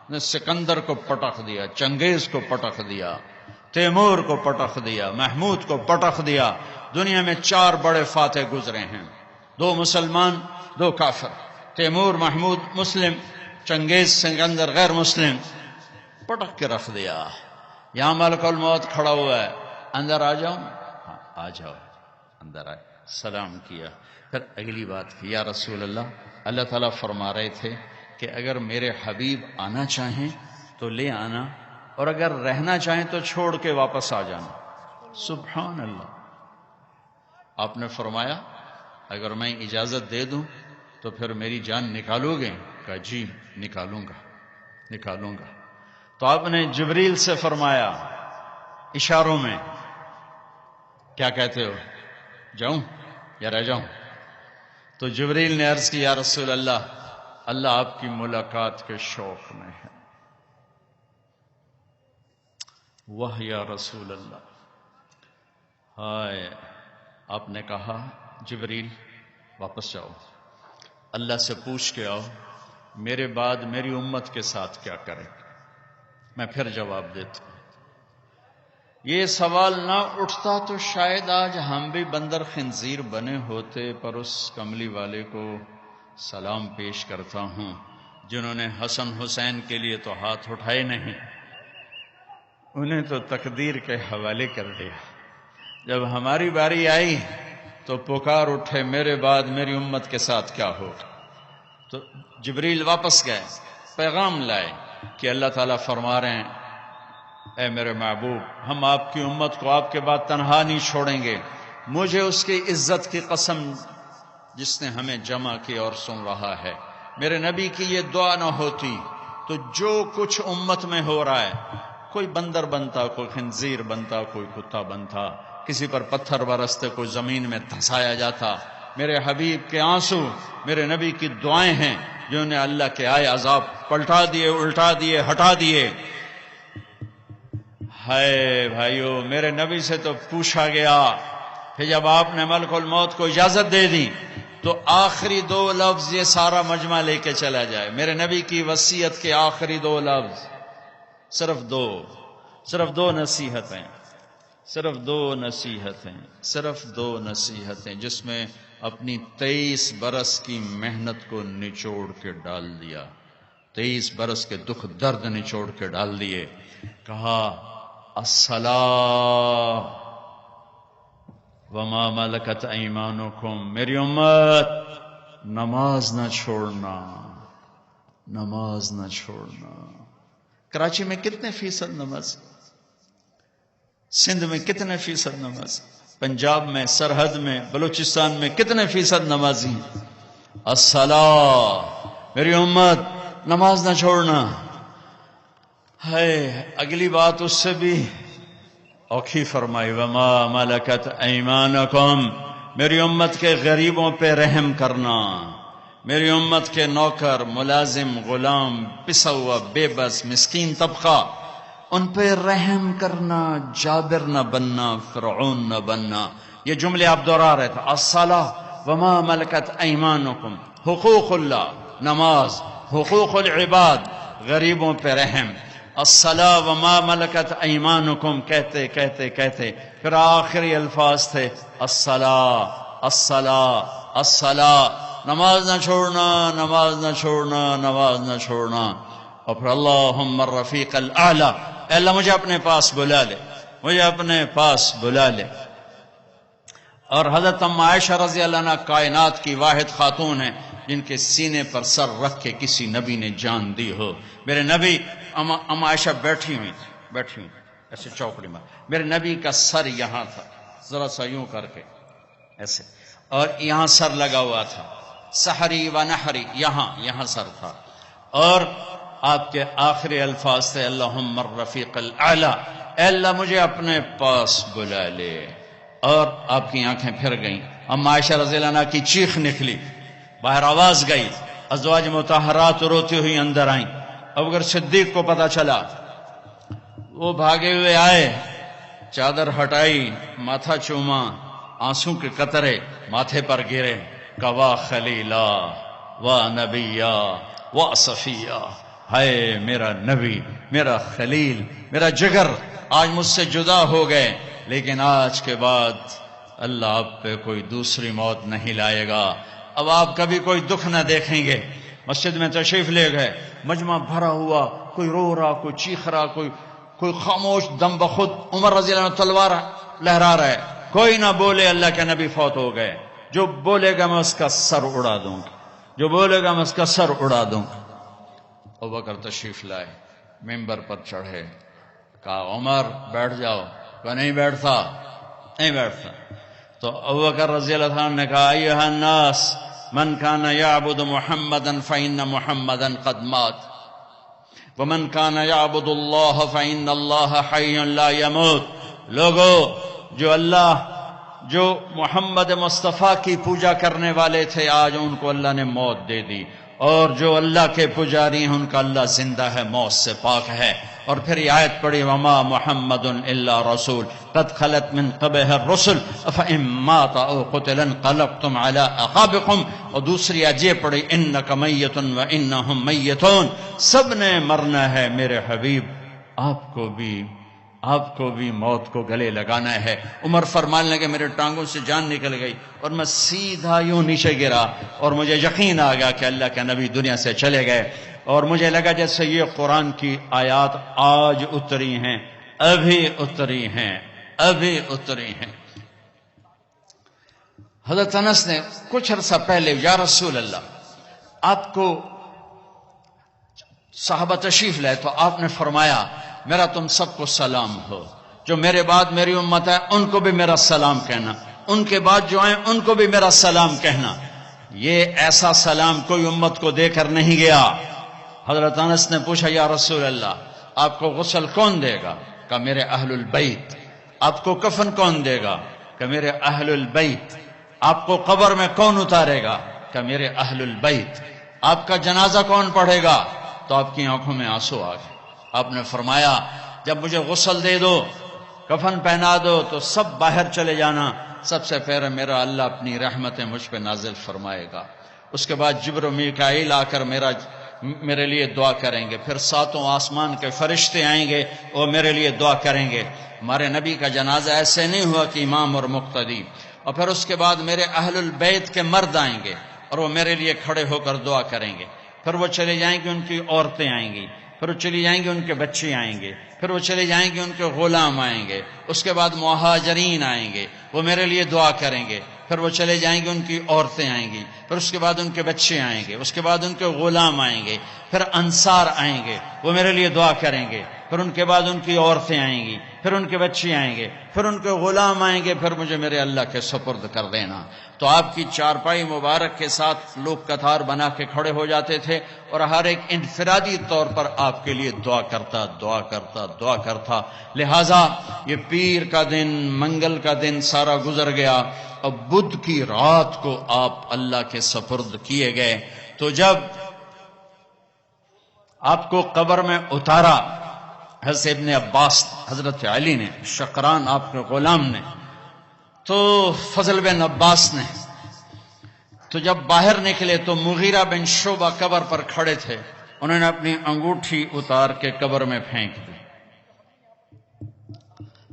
نے سکندر کو پٹخ دیا، چنگیز کو پٹخ دیا، تیمور کو پٹخ دیا، محمود کو پٹخ دیا. دنیا میں 4 بڑے فاتح گزرے ہیں، 2 مسلمان 2 کافر. تیمور محمود مسلم، چنگیز سکندر غیر مسلم، پٹک کے رکھ دیا. یہاں ملک الموت کھڑا ہوا ہے، اندر آ جاؤں؟ ہاں آ جاؤ. اندر آئے، سلام کیا. پھر اگلی بات کی یا رسول اللہ تعالیٰ فرما رہے تھے کہ اگر میرے حبیب آنا چاہیں تو لے آنا، اور اگر رہنا چاہیں تو چھوڑ کے واپس آ جانا. سبحان اللہ. آپ نے فرمایا اگر میں اجازت دے دوں تو پھر میری جان نکالو گے؟ کہا جی نکالوں گا. تو آپ نے جبریل سے فرمایا اشاروں میں کیا کہتے ہو، جاؤں یا رہ جاؤں؟ تو جبریل نے عرض کی یا رسول اللہ آپ کی ملاقات کے شوق میں ہے. واہ یا رسول اللہ. ہائے. آپ نے کہا جبریل واپس جاؤ، اللہ سے پوچھ کے آؤ میرے بعد میری امت کے ساتھ کیا کریں. میں پھر جواب دیتا ہوں. یہ سوال نہ اٹھتا تو شاید آج ہم بھی بندر خنزیر بنے ہوتے. پر اس کملی والے کو سلام پیش کرتا ہوں جنہوں نے حسن حسین کے لیے تو ہاتھ اٹھائے نہیں، انہیں تو تقدیر کے حوالے کر دیا. جب ہماری باری آئی تو پکار اٹھے میرے بعد میری امت کے ساتھ کیا ہو. تو جبریل واپس گئے، پیغام لائے کہ اللہ تعالیٰ فرما رہے ہیں اے میرے محبوب ہم آپ کی امت کو آپ کے بعد تنہا نہیں چھوڑیں گے. مجھے اس کی عزت کی قسم جس نے ہمیں جمع کی اور سن رہا ہے، میرے نبی کی یہ دعا نہ ہوتی تو جو کچھ امت میں ہو رہا ہے، کوئی بندر بنتا، کوئی خنزیر بنتا، کوئی کتا بنتا، کسی پر پتھر برستے، کوئی زمین میں دھسایا جاتا. میرے حبیب کے آنسو میرے نبی کی دعائیں ہیں جو نے اللہ کے آئے عذاب پلٹا دیے، الٹا دیے، ہٹا دیے. ہائے بھائیو، میرے نبی سے تو پوچھا گیا، پھر جب آپ نے ملک الموت کو اجازت دے دی تو آخری 2 لفظ یہ سارا مجمع لے کے چلا جائے. میرے نبی کی وصیت کے آخری 2 لفظ، صرف دو نصیحتیں، صرف دو نصیحتیں جس میں اپنی 23 برس کی محنت کو نچوڑ کے ڈال دیا، 23 برس کے دکھ درد نچوڑ کے ڈال دیے. کہا الصلاۃ وما ملکت ایمانکم، میری امت نماز نہ چھوڑنا. کراچی میں کتنے فیصد نماز، سندھ میں کتنے فیصد نماز، پنجاب میں، سرحد میں، بلوچستان میں کتنے فیصد نمازی؟ الصلاۃ، میری امت نماز نہ چھوڑنا. ہے اگلی بات اس سے بھی اوکھی فرمائی وما ملکت ایمانکم، میری امت کے غریبوں پہ رحم کرنا، میری امت کے نوکر، ملازم، غلام، پسا ہوا، بے بس، مسکین طبقہ، ان پہ رحم کرنا، جابر نہ بننا، فرعون نہ بننا. یہ جملے آپ دہرا رہے تھے. الصلاۃ وما ملکت ایمانکم، حقوق اللہ نماز، حقوق العباد غریبوں پہ رحم. الصلاۃ وما ملکت ایمانکم کہتے کہتے کہتے پھر آخری الفاظ تھے الصلاۃ الصلاۃ الصلاۃ، نماز نہ چھوڑنا، نماز نہ چھوڑنا، نماز نہ چھوڑنا. اور پھر اللہم الرفیق الاعلی، اے اللہ مجھے اپنے پاس بلا لے، مجھے اپنے پاس بلا لے. اور حضرت ام عائشہ رضی اللہ عنہ کائنات کی واحد خاتون ہیں جن کے سینے پر سر رکھ کے کسی نبی نے جان دی ہو. میرے نبی، ام عائشہ بیٹھی ہوئی ایسے چوکڑی میں، میرے نبی کا سر یہاں تھا، ذرا سا یوں کر کے ایسے، اور یہاں سر لگا ہوا تھا، سحری و نحری، یہاں سر تھا. اور آپ کے آخری الفاظ تھے اللہم الرفیق الاعلی، اے اللہ مجھے اپنے پاس بلا لے. اور آپ کی آنکھیں پھر گئیں. اما عائشہ رضی اللہ عنہ کی چیخ نکلی، باہر آواز گئی، ازواج مطہرات روتی ہوئی اندر آئیں. ابوبکر صدیق کو پتا چلا، وہ بھاگے ہوئے آئے، چادر ہٹائی، ماتھا چوما، آنسو کے قطرے ماتھے پر گرے. کوا خلیلا و نبیا و صفیہ، ہائے میرا نبی، میرا خلیل، میرا جگر آج مجھ سے جدا ہو گئے، لیکن آج کے بعد اللہ آپ پہ کوئی دوسری موت نہیں لائے گا. اب آپ کبھی کوئی دکھ نہ دیکھیں گے. مسجد میں تشریف لے گئے، مجمع بھرا ہوا، کوئی رو رہا، کوئی چیخ رہا، کوئی خاموش دم بخود. عمر رضی اللہ عنہ تلوار لہرا رہا ہے، کوئی نہ بولے اللہ کے نبی فوت ہو گئے. جو بولے گا میں اس کا سر اڑا دوں گا، جو بولے گا میں اس کا سر اڑا دوں گا. ابوبکر تشریف لائے، ممبر پر چڑھے، کہا عمر بیٹھ جاؤ. کہا نہیں بیٹھتا. تو ابوبکر رضی اللہ عنہ نے کہا ایھا الناس من کان یعبد محمدا فإن محمدا قد مات ومن کان یعبد اللہ فإن اللہ حی لا یموت. لوگو، جو محمد مصطفیٰ کی پوجا کرنے والے تھے آج ان کو اللہ نے موت دے دی، اور جو اللہ کے پجاری ہیں ان کا اللہ زندہ ہے، موت سے پاک ہے. اور پھر یہ آیت پڑھی وما محمد الا رسول قد خلت من قبلہ الرسل افإن مات او قتل انقلبتم علی اعقابکم. اور دوسری آیت یہ پڑھی انک میت وانہم میتون. سب نے مرنا ہے میرے حبیب، آپ کو بھی موت کو گلے لگانا ہے. عمر فرمانے لگے میرے ٹانگوں سے جان نکل گئی اور میں سیدھا یوں نیچے گرا، اور مجھے یقین آ گیا کہ اللہ کے نبی دنیا سے چلے گئے. اور مجھے لگا جیسے یہ قرآن کی آیات آج اتری ہیں، ابھی اتری ہیں. حضرت انس نے کچھ عرصہ پہلے یا رسول اللہ، آپ کو صحابہ تشریف لائے تو آپ نے فرمایا میرا تم سب کو سلام ہو، جو میرے بعد میری امت ہے ان کو بھی میرا سلام کہنا، ان کے بعد جو آئیں ان کو بھی میرا سلام کہنا. یہ ایسا سلام کوئی امت کو دے کر نہیں گیا. حضرت انس نے پوچھا یا رسول اللہ آپ کو غسل کون دے گا؟ کہ میرے اہل البیت. آپ کو کفن کون دے گا؟ کہ میرے اہل البیت. آپ کو قبر میں کون اتارے گا؟ کہ میرے اہل البیت. آپ کا جنازہ کون پڑھے گا؟ تو آپ کی آنکھوں میں آنسو آ گئے. آپ نے فرمایا جب مجھے غسل دے دو، کفن پہنا دو تو سب باہر چلے جانا، سب سے پہلے میرا اللہ اپنی رحمتیں مجھ پہ نازل فرمائے گا. اس کے بعد جبر و میکائیل آ کر میرے لیے دعا کریں گے، پھر ساتوں آسمان کے فرشتے آئیں گے اور میرے لیے دعا کریں گے. ہمارے نبی کا جنازہ ایسے نہیں ہوا کہ امام اور مقتدی. اور پھر اس کے بعد میرے اہل البیت کے مرد آئیں گے اور وہ میرے لیے کھڑے ہو کر دعا کریں گے. پھر وہ چلے جائیں گے، ان کی عورتیں آئیں گی، پھر وہ چلی جائیں گے، ان کے بچے آئیں گے، پھر وہ چلے جائیں گے، ان کے غلام آئیں گے. اس کے بعد مہاجرین آئیں گے، وہ میرے لیے دعا کریں گے. پھر وہ چلے جائیں گے، ان کی عورتیں آئیں گی، پھر اس کے بعد ان کے بچے آئیں گے، اس کے بعد ان کے غلام آئیں گے. پھر انصار آئیں گے، وہ میرے لیے دعا کریں گے. پھر ان کے بعد ان کی عورتیں آئیں گی، پھر ان کے بچے آئیں گے، پھر ان کے غلام آئیں گے. پھر مجھے میرے اللہ کے سپرد کر دینا. تو آپ کی چارپائی مبارک کے ساتھ لوگ قطار بنا کے کھڑے ہو جاتے تھے اور ہر ایک انفرادی طور پر آپ کے لیے دعا کرتا. لہذا یہ پیر کا دن، منگل کا دن سارا گزر گیا. اب بدھ کی رات کو آپ اللہ کے سپرد کیے گئے. تو جب آپ کو قبر میں اتارا حضرت ابن عباس، حضرت علی نے، شقران آپ کے غلام نے، تو فضل بن عباس نے، تو جب باہر نکلے تو مغیرہ بن شعبہ قبر پر کھڑے تھے. انہوں نے اپنی انگوٹھی اتار کے قبر میں پھینک دی.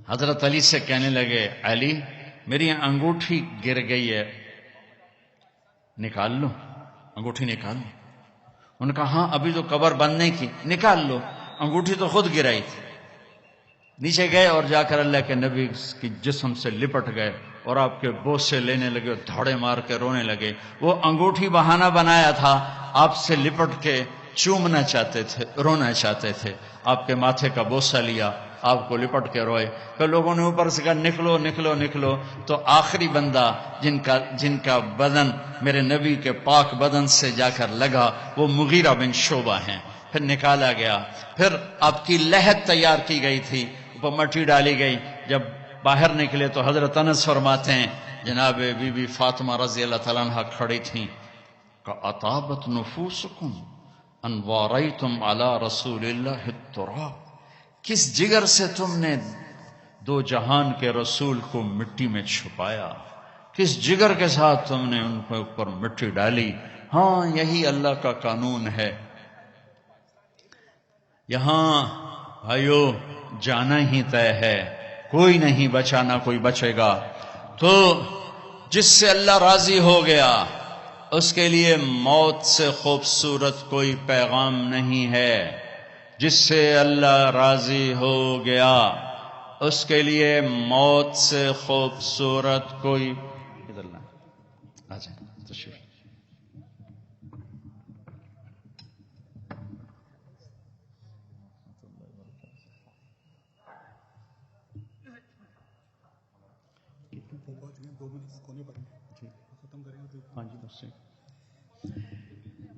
حضرت علی سے کہنے لگے علی میری انگوٹھی گر گئی ہے، نکال لو، انگوٹھی نکال لو. انہوں نے کہا ہاں ابھی تو قبر بند نہیں کی، نکال لو، انگوٹھی تو خود گرائی تھی. نیچے گئے اور جا کر اللہ کے نبی کی جسم سے لپٹ گئے اور آپ کے بوسے لینے لگے اور دھاڑے مار کے رونے لگے. وہ انگوٹھی بہانہ بنایا تھا، آپ سے لپٹ کے چومنا چاہتے تھے، رونا چاہتے تھے. آپ کے ماتھے کا بوسہ لیا، آپ کو لپٹ کے روئے. پھر لوگوں نے اوپر سے کہا نکلو نکلو نکلو. تو آخری بندہ جن کا بدن میرے نبی کے پاک بدن سے جا کر لگا وہ مغیرہ بن شعبہ ہیں. پھر نکالا گیا، پھر آپ کی لحد تیار کی گئی تھی، اوپر مٹی ڈالی گئی. جب باہر نکلے تو حضرت انس فرماتے ہیں جناب بی بی فاطمہ رضی اللہ تعالیٰ عنہ کھڑی تھیں. اطابت نفوسکم ان واریتم علی رسول اللہ التراب. کس جگر سے تم نے دو جہان کے رسول کو مٹی میں چھپایا، کس جگر کے ساتھ تم نے ان کے اوپر مٹی ڈالی. ہاں یہی اللہ کا قانون ہے. یہاں بھائیو جانا ہی طے ہے، کوئی نہیں بچا نہ کوئی بچے گا. تو جس سے اللہ راضی ہو گیا اس کے لیے موت سے خوبصورت کوئی پیغام نہیں ہے. جس سے اللہ راضی ہو گیا اس کے لیے موت سے خوبصورت کوئی تشریف.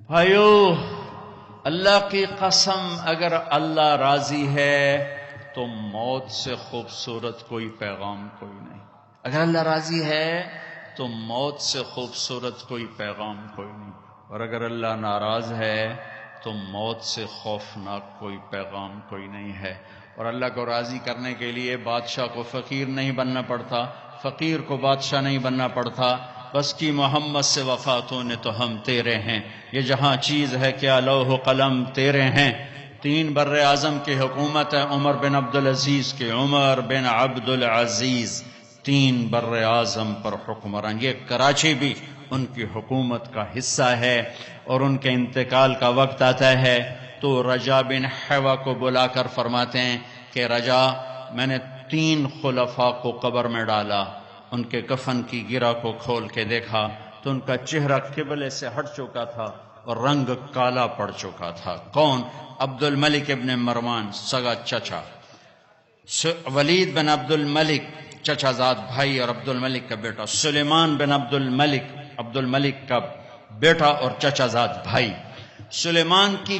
بھائیو اللہ کی قسم اگر اللہ راضی ہے تو موت سے خوبصورت کوئی پیغام کوئی نہیں. اگر اللہ راضی ہے تو موت سے خوبصورت کوئی پیغام کوئی نہیں. اور اگر اللہ ناراض ہے تو موت سے خوفناک کوئی پیغام کوئی نہیں ہے. اور اللہ کو راضی کرنے کے لیے بادشاہ کو فقیر نہیں بننا پڑتا، فقیر کو بادشاہ نہیں بننا پڑتا. بس کی محمد سے وفاتوں نے تو ہم تیرے ہیں. یہ جہاں چیز ہے کیا لوح و قلم تیرے ہیں. 3 بر اعظم کی حکومت ہے عمر بن عبدالعزیز کے. عمر بن عبدالعزیز 3 بر اعظم پر حکمران. یہ کراچی بھی ان کی حکومت کا حصہ ہے. اور ان کے انتقال کا وقت آتا ہے تو رجا بن حیوہ کو بلا کر فرماتے ہیں کہ رجا میں نے 3 خلفاء کو قبر میں ڈالا. ان کے کفن کی گرہ کو کھول کے دیکھا تو ان کا چہرہ قبلے سے ہٹ چکا تھا اور رنگ کالا پڑ چکا تھا. کون؟ عبد الملک ابن مروان سگا چچا، ولید بن عبد الملک چچا زاد بھائی اور عبد الملک کا بیٹا، سلیمان بن عبد الملک کا بیٹا اور چچا زاد بھائی. سلیمان کی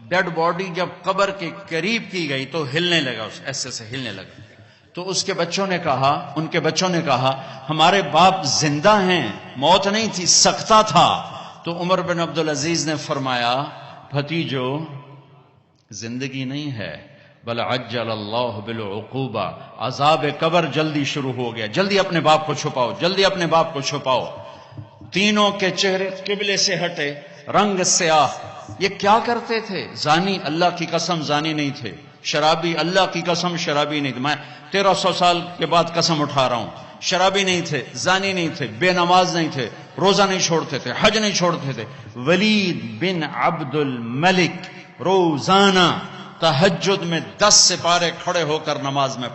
ڈیڈ باڈی جب قبر کے قریب کی گئی تو ہلنے لگا، ایسے سے ہلنے لگا. تو اس کے بچوں نے کہا، ان کے بچوں نے کہا ہمارے باپ زندہ ہیں، موت نہیں تھی، سکتہ تھا. تو عمر بن عبدالعزیز نے فرمایا بھتیجو زندگی نہیں ہے، بل عجل اللہ بالعقوبہ، عذاب قبر جلدی شروع ہو گیا. جلدی اپنے باپ کو چھپاؤ، جلدی اپنے باپ کو چھپاؤ. تینوں کے چہرے قبلے سے ہٹے، رنگ سیاہ. یہ کیا کرتے تھے؟ زانی، اللہ کی قسم زانی نہیں تھے. شرابی، اللہ کی قسم شرابی نہیں تھے. میں 1300 سال کے بعد قسم اٹھا رہا ہوں، شرابی نہیں تھے، زانی نہیں تھے، بے نماز نہیں تھے، روزہ نہیں چھوڑتے تھے، حج نہیں چھوڑتے تھے. ولید بن عبد الملک روزانہ تہجد میں 10 سپارے کھڑے ہو کر نماز میں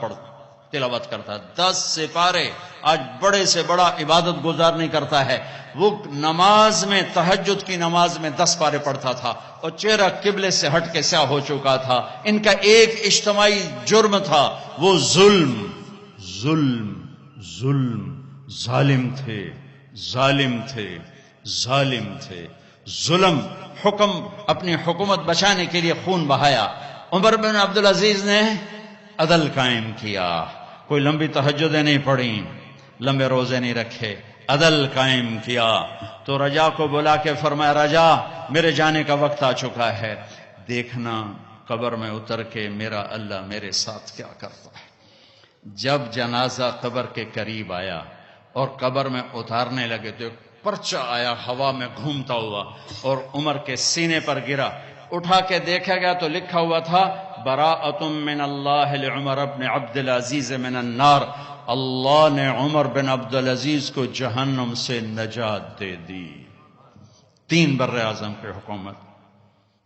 تلاوت کرتا. 10 سپارے. آج بڑے سے بڑا عبادت گزار نہیں کرتا ہے، وہ نماز میں، تہجد کی نماز میں 10 پارے پڑھتا تھا اور چہرہ قبلے سے ہٹ کے سیاہ ہو چکا تھا. ان کا ایک اجتماعی جرم تھا، وہ ظلم. ظالم تھے. ظلم. حکم، اپنی حکومت بچانے کے لیے خون بہایا. عمر بن عبدالعزیز نے عدل قائم کیا. کوئی لمبی تہجدیں نہیں پڑھی، لمبے روزے نہیں رکھے، عدل قائم کیا. تو رجا کو بلا کے فرمایا رجا میرے جانے کا وقت آ چکا ہے، دیکھنا قبر میں اتر کے میرا اللہ میرے ساتھ کیا کرتا ہے. جب جنازہ قبر کے قریب آیا اور قبر میں اتارنے لگے تو ایک پرچہ آیا ہوا میں گھومتا ہوا اور عمر کے سینے پر گرا. اٹھا کے دیکھا گیا تو لکھا ہوا تھا براءۃ من اللہ لعمر بن عبد العزیز من النار، اللہ نے عمر بن عبد العزیز کو جہنم سے نجات دے دی۔ 3 بر اعظم کی حکومت،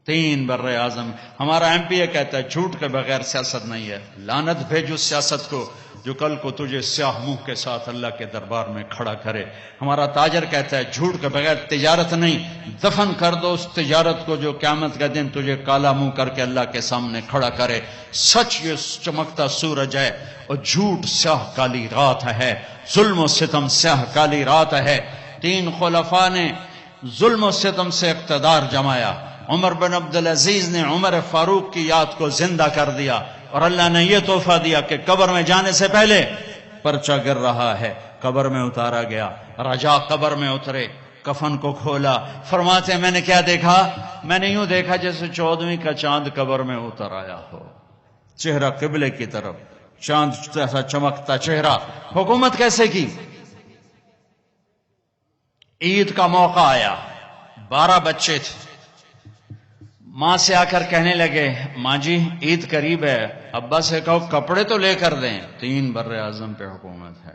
3 بر اعظم۔ ہمارا ایم پی یہ کہتا ہے جھوٹ کے بغیر سیاست نہیں ہے۔ لعنت بھیجو سیاست کو جو کل کو تجھے سیاہ منہ کے ساتھ اللہ کے دربار میں کھڑا کرے۔ ہمارا تاجر کہتا ہے جھوٹ کے بغیر تجارت نہیں، دفن کر دو اس تجارت کو جو قیامت کا دن تجھے کالا منہ کر کے اللہ کے سامنے کھڑا کرے۔ سچ یہ چمکتا سورج ہے اور جھوٹ سیاہ کالی رات ہے، ظلم و ستم سیاہ کالی رات ہے۔ 3 خلفاء نے ظلم و ستم سے اقتدار جمایا۔ عمر بن عبدالعزیز نے عمر فاروق کی یاد کو زندہ کر دیا، اور اللہ نے یہ تحفہ دیا کہ قبر میں جانے سے پہلے پرچہ گر رہا ہے، قبر میں اتارا گیا۔ رجا قبر میں اترے، کفن کو کھولا، فرماتے ہیں میں نے کیا دیکھا؟ میں نے یوں دیکھا جیسے 14ویں کا چاند قبر میں اتر آیا ہو، چہرہ قبلے کی طرف، چاند جیسا چمکتا چہرہ۔ حکومت کیسے کی؟ عید کا موقع آیا، 12 بچے تھے، ماں سے آ کر کہنے لگے ماں جی عید قریب ہے، ابا سے کہو کپڑے تو لے کر دیں۔ 3 بر اعظم پہ حکومت ہے۔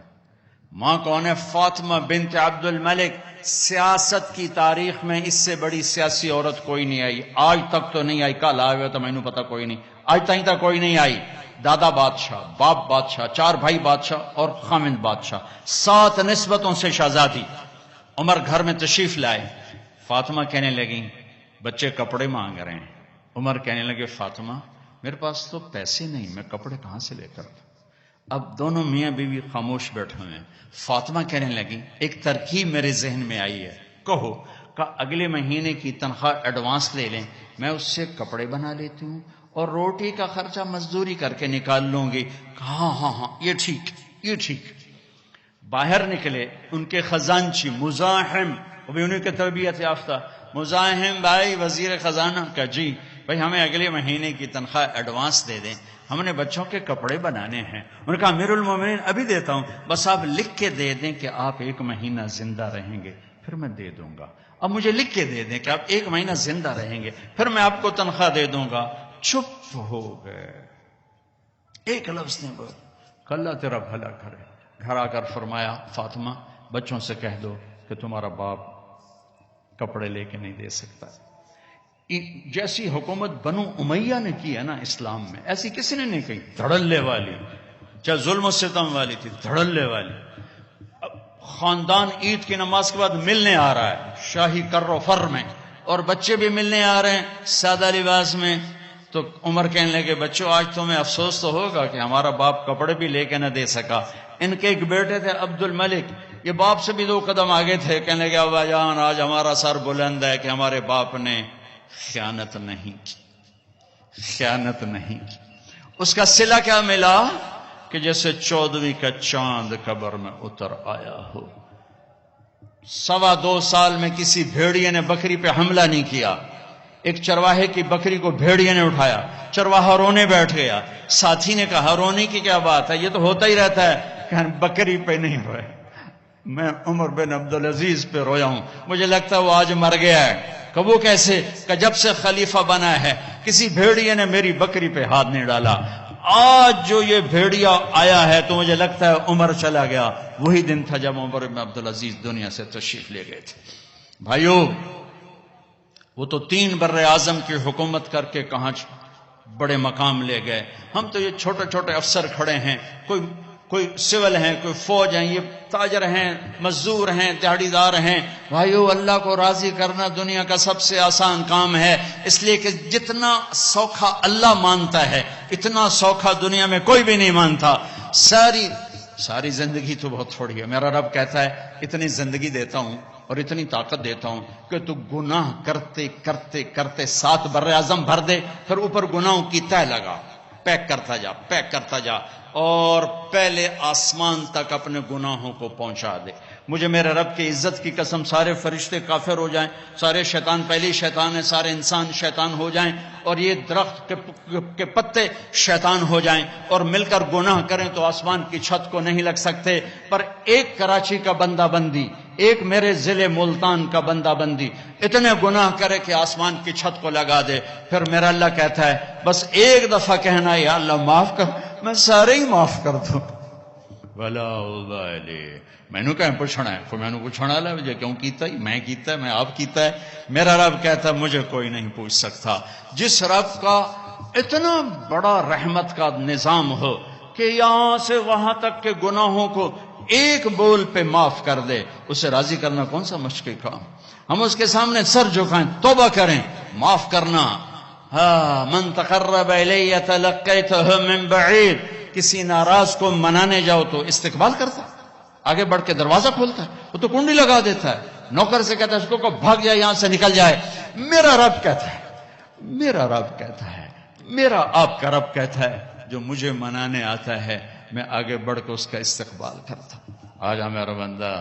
ماں کون ہے؟ فاطمہ بنت عبد الملک۔ سیاست کی تاریخ میں اس سے بڑی سیاسی عورت کوئی نہیں آئی، آج تک تو نہیں آئی، کل آئے تو میں نے پتا کوئی نہیں، آج تک کوئی نہیں آئی۔ دادا بادشاہ، باپ بادشاہ، 4 بھائی بادشاہ اور خامند بادشاہ، 7 نسبتوں سے شہزادی۔ عمر گھر میں تشریف لائے، فاطمہ کہنے لگی بچے کپڑے مانگ رہے ہیں۔ عمر کہنے لگے فاطمہ میرے پاس تو پیسے نہیں، میں کپڑے کہاں سے لے کر دوں؟ اب دونوں میاں بیوی خاموش بیٹھے ہوئے ہیں۔ فاطمہ کہنے لگی ایک ترکیب میرے ذہن میں آئی ہے، کہو کہ اگلے مہینے کی تنخواہ ایڈوانس لے لیں، میں اس سے کپڑے بنا لیتی ہوں اور روٹی کا خرچہ مزدوری کر کے نکال لوں گی۔ ہاں ہاں ہاں یہ ٹھیک، یہ ٹھیک۔ باہر نکلے ان کے خزانچی مزاحم، وہ بھی انہیں کی تربیت یافتہ، مزاحم بھائی وزیر خزانہ کا جی بھائی ہمیں اگلے مہینے کی تنخواہ ایڈوانس دے دیں، ہم نے بچوں کے کپڑے بنانے ہیں۔ انہوں نے کہا امیر المومنین ابھی دیتا ہوں، بس آپ لکھ کے دے دیں کہ آپ 1 مہینہ زندہ رہیں گے، پھر میں دے دوں گا۔ اب مجھے لکھ کے دے دیں کہ آپ 1 مہینہ زندہ رہیں گے، پھر میں آپ کو تنخواہ دے دوں گا۔ چپ ہو گئے، ایک لفظ نہیں بولا کہ اللہ تیرا بھلا کرے۔ گھر آ کر فرمایا فاطمہ بچوں سے کہہ دو کہ تمہارا باپ کپڑے لے کے نہیں دے سکتا۔ جیسی حکومت بنو امیہ نے کی ہے نا اسلام میں، ایسی کسی نے نہیں کی، دھڑلے والی، چاہے ظلم و ستم والی تھی، دھڑلے والی۔ خاندان عید کی نماز کے بعد ملنے آ رہا ہے شاہی کر و فر میں، اور بچے بھی ملنے آ رہے ہیں سادہ لباس میں۔ تو عمر کہنے لگے بچوں آج تمہیں افسوس تو ہوگا کہ ہمارا باپ کپڑے بھی لے کے نہ دے سکا۔ ان کے ایک بیٹے تھے عبد الملک، یہ باپ سے بھی 2 قدم آگے تھے، کہنے لگے ابا جان آج ہمارا سر بلند ہے کہ ہمارے باپ نے خیانت نہیں کی، خیانت نہیں کی۔ اس کا صلہ کیا ملا کہ جیسے 14ویں کا چاند قبر میں اتر آیا ہو۔ 2.25 سال میں کسی بھیڑیے نے بکری پہ حملہ نہیں کیا۔ ایک چرواہے کی بکری کو بھیڑیے نے اٹھایا، چرواہا رونے بیٹھ گیا، ساتھی نے کہا رونے کی کیا بات ہے، یہ تو ہوتا ہی رہتا ہے، کہ بکری پہ نہیں روئے، میں عمر بن عبدالعزیز پہ رویا ہوں، مجھے لگتا ہے وہ آج مر گیا ہے۔ کہ وہ کیسے؟ کہ جب سے خلیفہ بنا ہے کسی بھیڑیے نے میری بکری پہ ہاتھ نہیں ڈالا، آج جو یہ بھیڑیا آیا ہے تو مجھے لگتا ہے عمر چلا گیا۔ وہی دن تھا جب عمر بن عبدالعزیز دنیا سے تشریف لے گئے تھے۔ بھائیو وہ تو 3 بر اعظم کی حکومت کر کے کہاں بڑے مقام لے گئے، ہم تو یہ چھوٹے چھوٹے افسر کھڑے ہیں، کوئی سول ہیں، کوئی فوج ہیں، یہ تاجر ہیں، مزدور ہیں، دیہڑی دار ہیں۔ بھائیو اللہ کو راضی کرنا دنیا کا سب سے آسان کام ہے، اس لیے کہ جتنا سوکھا اللہ مانتا ہے اتنا سوکھا دنیا میں کوئی بھی نہیں مانتا۔ ساری زندگی تو بہت تھوڑی ہے، میرا رب کہتا ہے اتنی زندگی دیتا ہوں اور اتنی طاقت دیتا ہوں کہ تو گناہ کرتے کرتے کرتے 7 بر اعظم بھر دے، پھر اوپر گناہوں کی تہ لگا، پیک کرتا جا، پیک کرتا جا، اور پہلے آسمان تک اپنے گناہوں کو پہنچا دے۔ مجھے میرے رب کی عزت کی قسم سارے فرشتے کافر ہو جائیں، سارے شیطان پہلی شیطان ہیں، سارے انسان شیطان ہو جائیں، اور یہ درخت کے پتے شیطان ہو جائیں اور مل کر گناہ کریں تو آسمان کی چھت کو نہیں لگ سکتے، پر ایک کراچی کا بندہ بندی، ایک میرے ضلع ملتان کا بندہ بندی اتنے گناہ کرے کہ آسمان کی چھت کو لگا دے، پھر میرا اللہ کہتا ہے بس ایک دفعہ کہنا یا اللہ معاف کر، میں سارے ہی معاف کر دوں۔ ولا ابالی، میں نے کہیں پوچھنا ہے، کوئی میں نے پوچھنا ہے مجھے کیوں کیتا ہے، میں کیتا ہے، میں آپ کیتا ہے۔ میرا رب کہتا ہے مجھے کوئی نہیں پوچھ سکتا۔ جس رب کا اتنا بڑا رحمت کا نظام ہو کہ یہاں سے وہاں تک کے گناہوں کو ایک بول پہ معاف کر دے، اسے راضی کرنا کون سا مشکل کام؟ ہم اس کے سامنے سر جھکائیں، توبہ کریں، معاف کرنا۔ ہاں، من تقرب الی تلقیتہ من بعید، کسی ناراض کو منانے جاؤ تو استقبال کرتا، آگے بڑھ کے دروازہ کھولتا ہے، وہ تو کنڈی لگا دیتا ہے، نوکر سے کہتا ہے اس کو بھاگ جائے، یہاں سے نکل جائے۔ میرا رب کہتا ہے، میرا رب کہتا ہے، میرا آپ کا رب کہتا ہے جو مجھے منانے آتا ہے میں آگے بڑھ کے اس کا استقبال کرتا ہوں۔ آجا میرا بندہ،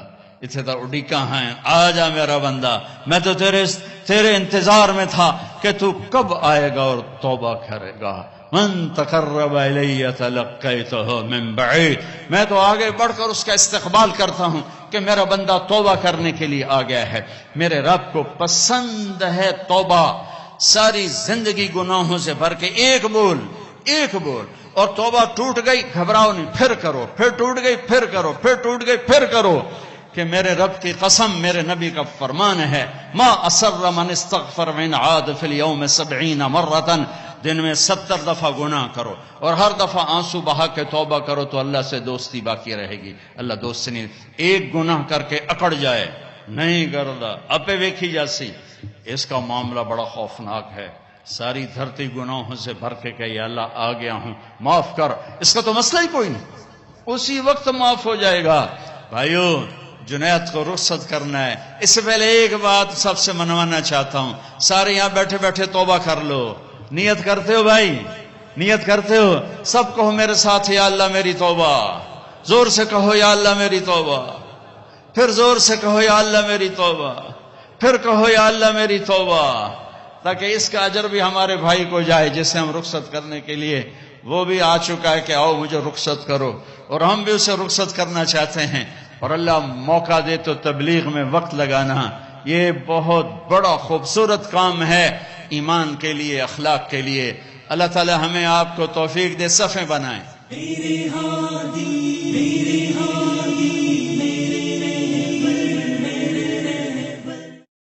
اتنے تو اڈی کہاں ہیں، آجا میرا بندہ، میں تو تیرے انتظار میں تھا کہ تو کب آئے گا اور توبہ کرے گا۔ من تقرب الی تلقیتہ من بعید، میں تو آگے بڑھ کر اس کا استقبال کرتا ہوں کہ میرا بندہ توبہ کرنے کے لیے آ گیا ہے۔ میرے رب کو پسند ہے توبہ، ساری زندگی گناہوں سے بھر کے ایک بول، اور توبہ ٹوٹ گئی گھبراؤ نہیں، پھر کرو، پھر ٹوٹ گئی پھر کرو، پھر ٹوٹ گئی پھر کرو، کہ میرے رب کی قسم، میرے نبی کا فرمان ہے ما اسر من استغفر من عاد فی الیوم 70 مرۃ، دن میں 70 دفعہ گناہ کرو اور ہر دفعہ آنسو بہا کے توبہ کرو تو اللہ سے دوستی باقی رہے گی۔ اللہ دوست سے نہیں، ایک گناہ کر کے اکڑ جائے نہیں کردا اپے ویکھی جاسی، اس کا معاملہ بڑا خوفناک ہے۔ ساری دھرتی گناہوں سے بھر کے کہ یا اللہ آ گیا ہوں معاف کر، اس کا تو مسئلہ ہی کوئی نہیں، اسی وقت معاف ہو جائے گا۔ بھائیو، جنید کو رخصت کرنا ہے، اس سے پہلے ایک بات سب سے منوانا چاہتا ہوں، سارے یہاں بیٹھے بیٹھے توبہ کر لو۔ نیت کرتے ہو بھائی؟ نیت کرتے ہو؟ سب کہو میرے ساتھ یا اللہ میری توبہ، زور سے کہو یا اللہ میری توبہ، پھر زور سے کہو یا اللہ میری توبہ، پھر کہو یا اللہ میری توبہ، تاکہ اس کا اجر بھی ہمارے بھائی کو جائے جسے ہم رخصت کرنے کے لیے، وہ بھی آ چکا ہے کہ آؤ مجھے رخصت کرو، اور ہم بھی اسے رخصت کرنا چاہتے ہیں۔ اور اللہ موقع دے تو تبلیغ میں وقت لگانا، یہ بہت بڑا خوبصورت کام ہے ایمان کے لیے، اخلاق کے لیے۔ اللہ تعالی ہمیں آپ کو توفیق دے، صفیں بنائیں۔